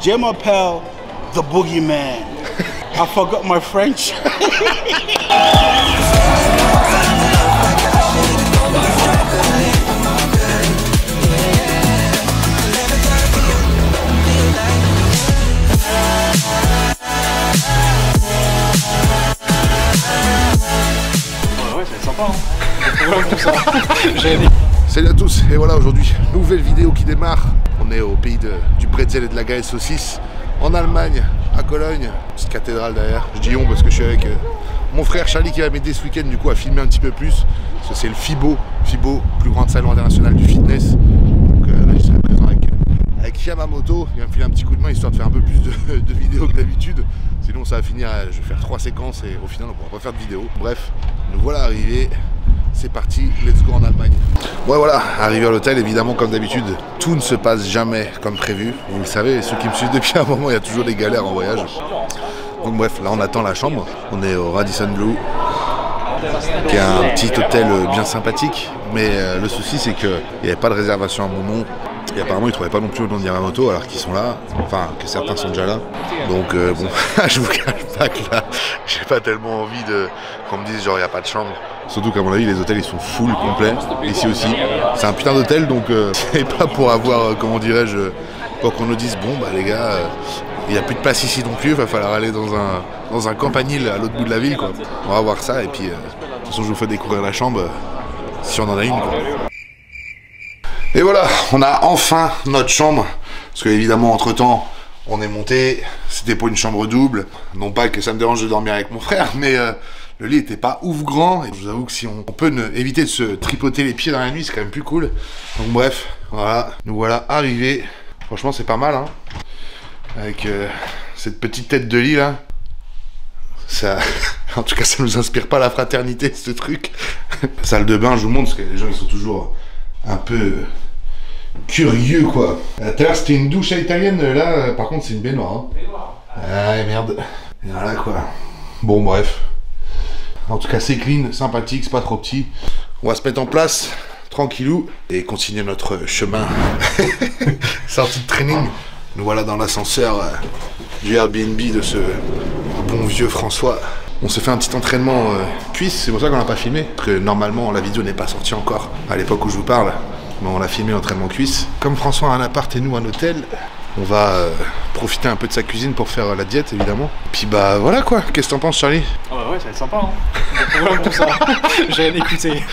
Jay m'appelle the boogeyman. I forgot my French. Ouais, c'est sympa, hein. Salut à tous, et voilà aujourd'hui, nouvelle vidéo qui démarre. On est au pays du bretzel et de la galette saucisse, en Allemagne, à Cologne. Petite cathédrale derrière, je dis on parce que je suis avec mon frère Charlie qui va m'aider ce week-end du coup à filmer un petit peu plus. Parce que c'est le FIBO, plus grande salon international du fitness. Donc là je serai présent avec Yamamoto, il va me filer un petit coup de main histoire de faire un peu plus de vidéos que d'habitude. Sinon ça va finir, je vais faire 3 séquences et au final on pourra pas faire de vidéo. Bref, nous voilà arrivés. C'est parti, let's go en Allemagne. Bon voilà, arrivé à l'hôtel, évidemment comme d'habitude, tout ne se passe jamais comme prévu. Vous le savez, ceux qui me suivent depuis un moment, il y a toujours des galères en voyage. Donc bref, là on attend la chambre. On est au Radisson Blu, qui est un petit hôtel bien sympathique. Mais le souci c'est qu'il n'y avait pas de réservation à mon nom. Et apparemment ils ne trouvaient pas non plus le nom de Yamamoto alors qu'ils sont là, enfin que certains sont déjà là. Donc bon, je vous cache pas que là, j'ai pas tellement envie qu'on me dise genre il n'y a pas de chambre. Surtout qu'à mon avis les hôtels ils sont full complets, ici aussi. C'est un putain d'hôtel donc c'est pas pour avoir, comment dirais-je, pour qu'on nous dise bon bah les gars, il n'y a plus de place ici non plus, il va falloir aller dans un campanile à l'autre bout de la ville quoi. On va voir ça et puis de toute façon je vous fais découvrir la chambre si on en a une quoi. Et voilà, on a enfin notre chambre, parce que évidemment entre temps on est monté, c'était pour une chambre double, non pas que ça me dérange de dormir avec mon frère, mais le lit était pas ouf grand, et je vous avoue que si on peut éviter de se tripoter les pieds dans la nuit, c'est quand même plus cool. Donc bref, voilà, nous voilà arrivés, franchement c'est pas mal, hein, avec cette petite tête de lit là, ça... en tout cas ça nous inspire pas la fraternité ce truc. Salle de bain, je vous montre, parce que les gens ils sont toujours un peu curieux quoi. Tout à l'heure c'était une douche à italienne, là par contre c'est une baignoire. Hein. Ah merde. Et voilà quoi. Bon bref. En tout cas c'est clean, sympathique, c'est pas trop petit. On va se mettre en place, tranquillou, et continuer notre chemin. Sortie de training. Nous voilà dans l'ascenseur du Airbnb de ce bon vieux François. On s'est fait un petit entraînement cuisse, c'est pour ça qu'on l'a pas filmé. Parce que normalement la vidéo n'est pas sortie encore à l'époque où je vous parle. Mais on l'a filmé l'entraînement cuisse. Comme François a un appart et nous un hôtel, on va profiter un peu de sa cuisine pour faire la diète évidemment. Puis bah voilà quoi, qu'est-ce que t'en penses Charlie? Ah bah ouais, ça va être sympa hein. Pour ça, j'ai rien écouté.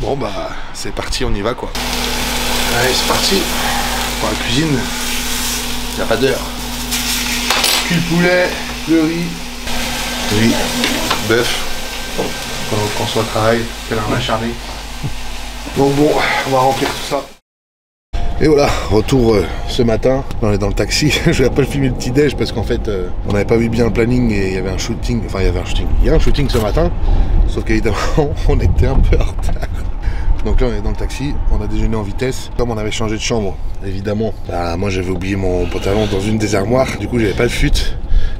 Bon bah c'est parti, on y va quoi. Allez c'est parti pour la cuisine. Il n'y a pas d'heure. Cul de poulet, le riz, bœuf. Pendant que François travaille, quel un acharné. Donc bon, on va remplir tout ça. Et voilà, retour ce matin, on est dans le taxi, je vais pas filmer le petit déj parce qu'en fait on n'avait pas vu bien le planning et il y avait un shooting, il y a un shooting ce matin, sauf qu'évidemment on était un peu en retard. Donc là on est dans le taxi, on a déjeuné en vitesse, comme on avait changé de chambre, évidemment, bah, moi j'avais oublié mon pantalon dans une des armoires, du coup j'avais pas le fut.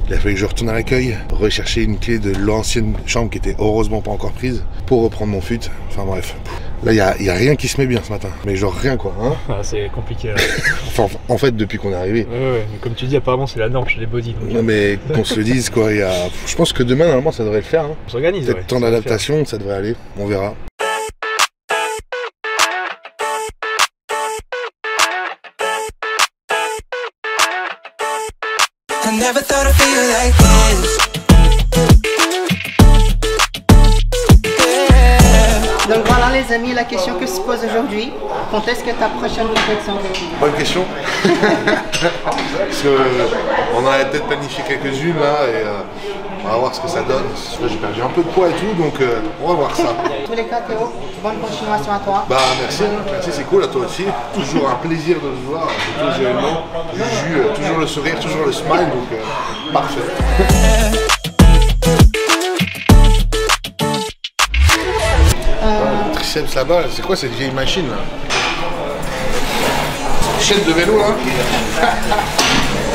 Il a fallu que je retourne à l'accueil, rechercher une clé de l'ancienne chambre qui était heureusement pas encore prise pour reprendre mon fut. Enfin bref, là il y a rien qui se met bien ce matin, mais genre rien quoi. Hein ah, c'est compliqué. Enfin, en fait depuis qu'on est arrivé. Ouais, mais comme tu dis apparemment c'est la norme chez les body. Donc... Non mais qu'on se le dise quoi, je pense que demain normalement ça devrait le faire. Hein. On s'organise. Peut-être temps d'adaptation, ça devrait aller, on verra. I never thought I'd feel like this. Yeah. Donc voilà les amis, la question que se pose aujourd'hui, quand est-ce que ta prochaine compétition va? Bonne question. Parce qu'on en avait peut-être planifié quelques-unes là et on va voir ce que ça donne. Là j'ai perdu un peu de poids et tout donc on va voir ça. En tous les cas Théo, bonne continuation à toi. Bah merci, merci c'est cool à toi aussi. Toujours un plaisir de te voir, surtout Gémeaux. Juju, toujours le sourire, toujours le smile donc parfait. Triceps là-bas, c'est quoi cette vieille machine là? Chaîne de vélo là?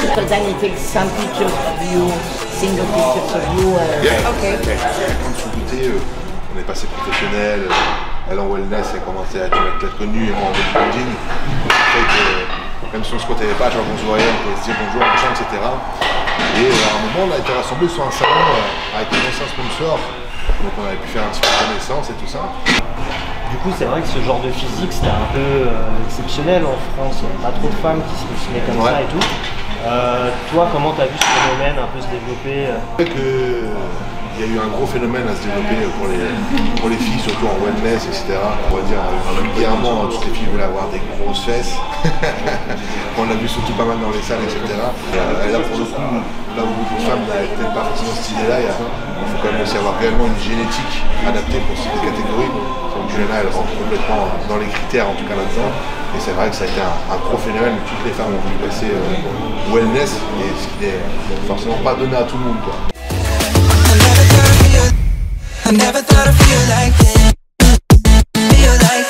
Because then you take some pictures of you, single pictures of you. Yeah. Okay. Comme sous-goûté, on est passé professionnel. Elle en wellness, elle a commencé à être connue et moi en bodybuilding. En fait, Même si on se côtoyait pas, chaque fois qu'on se voyait, on pouvait se dire bonjour, machin, etc. Et à un moment, on a été rassemblés sur un salon avec un ancien sponsor. Donc on avait pu faire un petit peu de connaissance et tout ça. Du coup, c'est vrai que ce genre de physique, c'était un peu exceptionnel en France. Il n'y a pas trop de femmes qui se dessinaient comme ça et tout. Toi, comment tu as vu ce phénomène un peu se développer Il y a eu un gros phénomène à se développer pour les filles, surtout en wellness, etc. On va dire vulgairement, toutes les filles voulaient avoir des grosses fesses. On l'a vu surtout pas mal dans les salles, etc. Et là, pour le coup, là où beaucoup de femmes n'avaient peut-être pas forcément cette idée-là, il faut quand même aussi avoir réellement une génétique adaptée pour ces catégories. Donc Juliana, elle rentre complètement dans les critères, en tout cas là-dedans. Et c'est vrai que ça a été un gros phénomène. Toutes les femmes ont voulu passer wellness, et ce qui n'est forcément pas donné à tout le monde, quoi. I never thought I'd feel like this. Feel like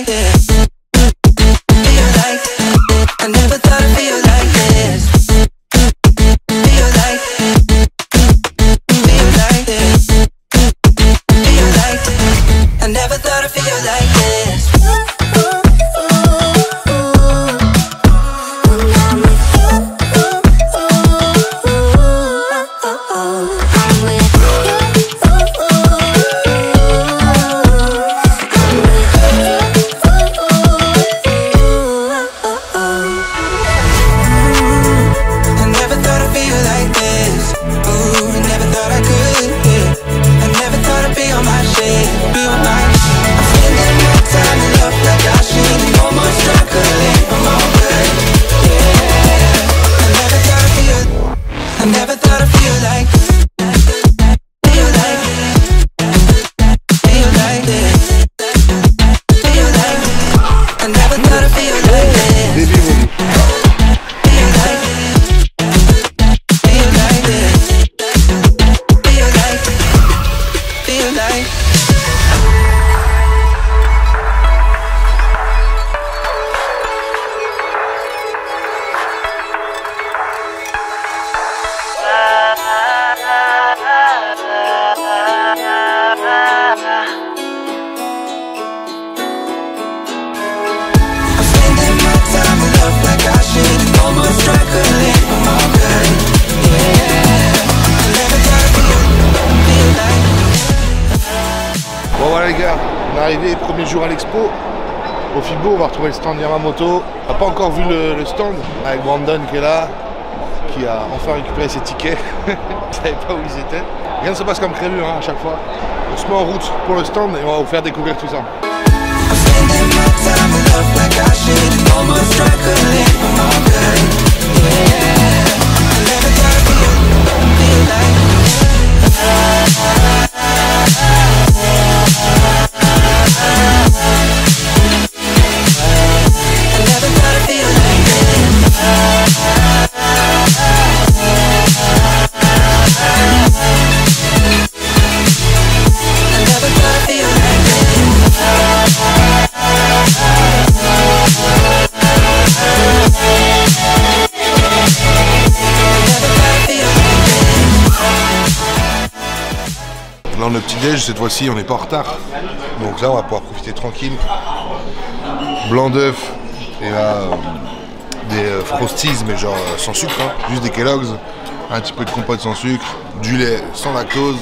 this. Feel like I never thought I'd feel like this. Feel like this. Feel like I never thought I'd feel like this. Bon voilà les gars, on est arrivé, premier jour à l'expo. Au Fibo, on va retrouver le stand Yamamoto. On n'a pas encore vu le stand avec Brandon qui est là, qui a enfin récupéré ses tickets. Je ne savais pas où ils étaient. Rien ne se passe comme prévu hein, à chaque fois. On se met en route pour le stand et on va vous faire découvrir tout ça. Là on est au petit-déj, cette fois-ci on n'est pas en retard. Donc là on va pouvoir profiter tranquille. Blanc d'œuf et là des Frosties mais genre sans sucre, hein. Juste des Kellogg's, un petit peu de compote sans sucre, du lait sans lactose.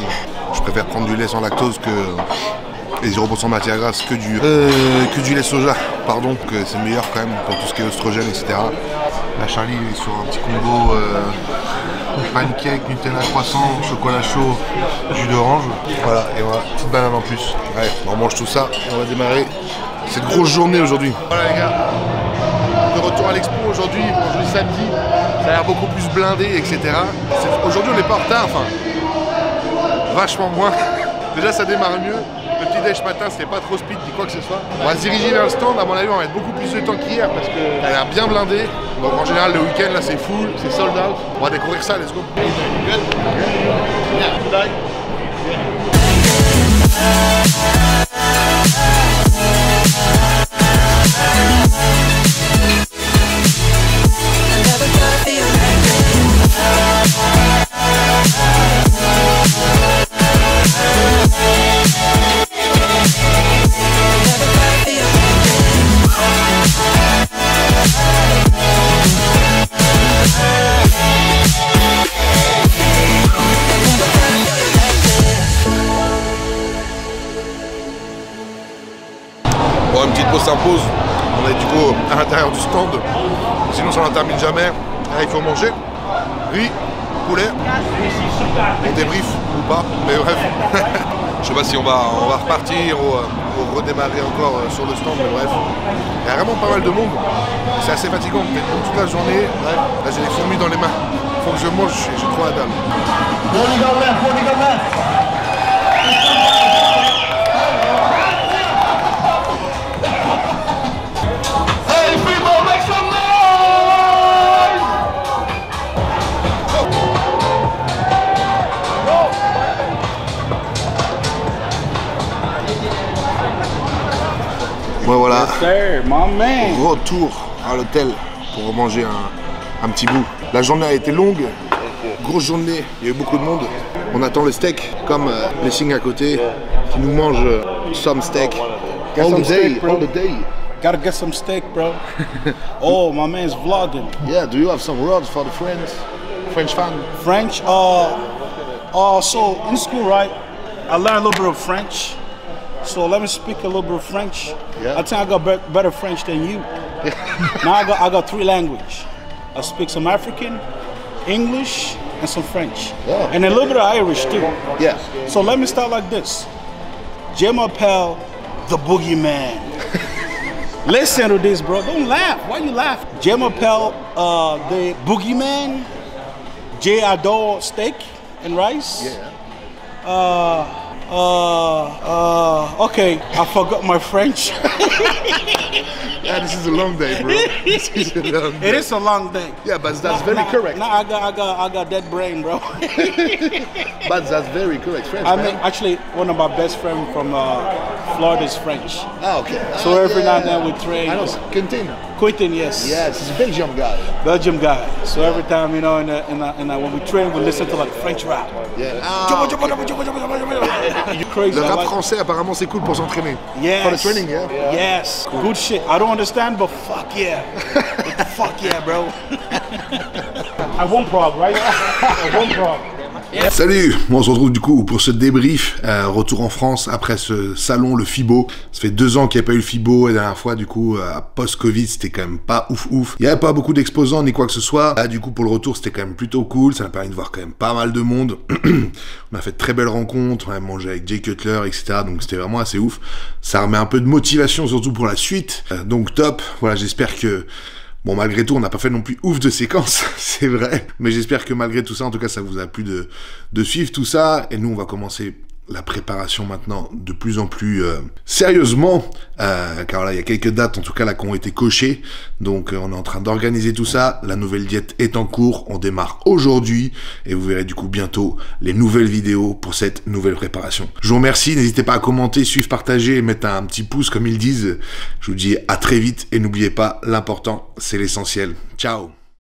Je préfère prendre du lait sans lactose que et 0% matière grasse que du lait soja, pardon, que c'est meilleur quand même pour tout ce qui est oestrogène, etc. Là Charlie est sur un petit combo pancake, Nutella, croissant, chocolat chaud, jus d'orange. Voilà, et voilà, petite banane en plus. Ouais, on mange tout ça et on va démarrer cette grosse journée aujourd'hui. Voilà les gars, de retour à l'expo aujourd'hui, samedi, ça a l'air beaucoup plus blindé, etc. Aujourd'hui on n'est pas en retard, enfin, vachement moins. Déjà ça démarre mieux. Le petit déj matin c'était pas trop speed ni quoi que ce soit. On va se diriger vers le stand, à mon avis on va mettre beaucoup plus de temps qu'hier parce qu'elle a l'air bien blindée. Donc en général le week-end là c'est full, c'est sold out. On va découvrir ça, let's go. Never tempo s'impose. On est du coup à l'intérieur du stand. Sinon ça n'en termine jamais. Là, il faut manger. Riz, poulet. On débrief ou pas, mais bref. Je sais pas si on va repartir ou redémarrer encore sur le stand, mais bref. Il y a vraiment pas mal de monde. C'est assez fatigant. T'es debout toute la journée. Bref, là j'ai des fourmis dans les mains. Faut que je mange, j'ai trop la dalle. Ouais, voilà, Sir, my man. retour à l'hôtel pour manger un petit bout. La journée a été longue, grosse journée, il y a eu beaucoup de monde. On attend le steak, comme les signes à côté, qui nous mangent some steak. All the day, all the day. Gotta get some steak, bro. Oh, my man's vlogging. Yeah, do you have some words for the friends? French fan? French, so in school, right, I learned a little bit of French. So let me speak a little bit of French. Yeah. I think I got better French than you. Now I got 3 languages. I speak some African, English, and some French. Yeah. And a little bit of Irish too. Yeah. So let me start like this. Je m'appelle the Boogeyman. Listen to this, bro. Don't laugh. Why you laugh? Je m'appelle the Boogeyman. J adore steak and rice. Yeah. Okay, I forgot my French. Yeah, this is a long day, bro. This is a long day. It is a long day. Yeah, but that's very correct. Now I got that brain, bro. But that's very correct, French. I man. mean, actually, one of my best friends from Florida is French. Ah, okay. So every now and then we train. I know, Quentin. Quentin, yes. Yes, he's a Belgian guy. Belgium guy. So every time, you know, when we train, we listen to like French rap. Yeah. You crazy? Le I rap like- français, apparemment, c'est cool pour s'entraîner. Yes. For the training, yeah? Yes. Good shit. I don't understand, but fuck yeah. Fuck yeah, bro. I won't prog, right? I won't prog. Salut, on se retrouve du coup pour ce débrief, retour en France après ce salon, le FIBO. Ça fait 2 ans qu'il n'y a pas eu le FIBO et la dernière fois du coup, post-Covid, c'était quand même pas ouf. Il n'y avait pas beaucoup d'exposants ni quoi que ce soit. Là du coup pour le retour c'était quand même plutôt cool, ça m'a permis de voir quand même pas mal de monde. On a fait de très belles rencontres, on a mangé avec Jay Cutler, etc. Donc c'était vraiment assez ouf. Ça remet un peu de motivation surtout pour la suite. Donc top, voilà, j'espère que... Bon, malgré tout, on n'a pas fait non plus ouf de séquences, c'est vrai. Mais j'espère que malgré tout ça, en tout cas, ça vous a plu de suivre tout ça. Et nous, on va commencer la préparation maintenant de plus en plus sérieusement. Car là, il y a quelques dates, en tout cas, là, qui ont été cochées. Donc, on est en train d'organiser tout ça. La nouvelle diète est en cours. On démarre aujourd'hui. Et vous verrez du coup bientôt les nouvelles vidéos pour cette nouvelle préparation. Je vous remercie. N'hésitez pas à commenter, suivre, partager et mettre un petit pouce, comme ils disent. Je vous dis à très vite. Et n'oubliez pas, l'important, c'est l'essentiel. Ciao!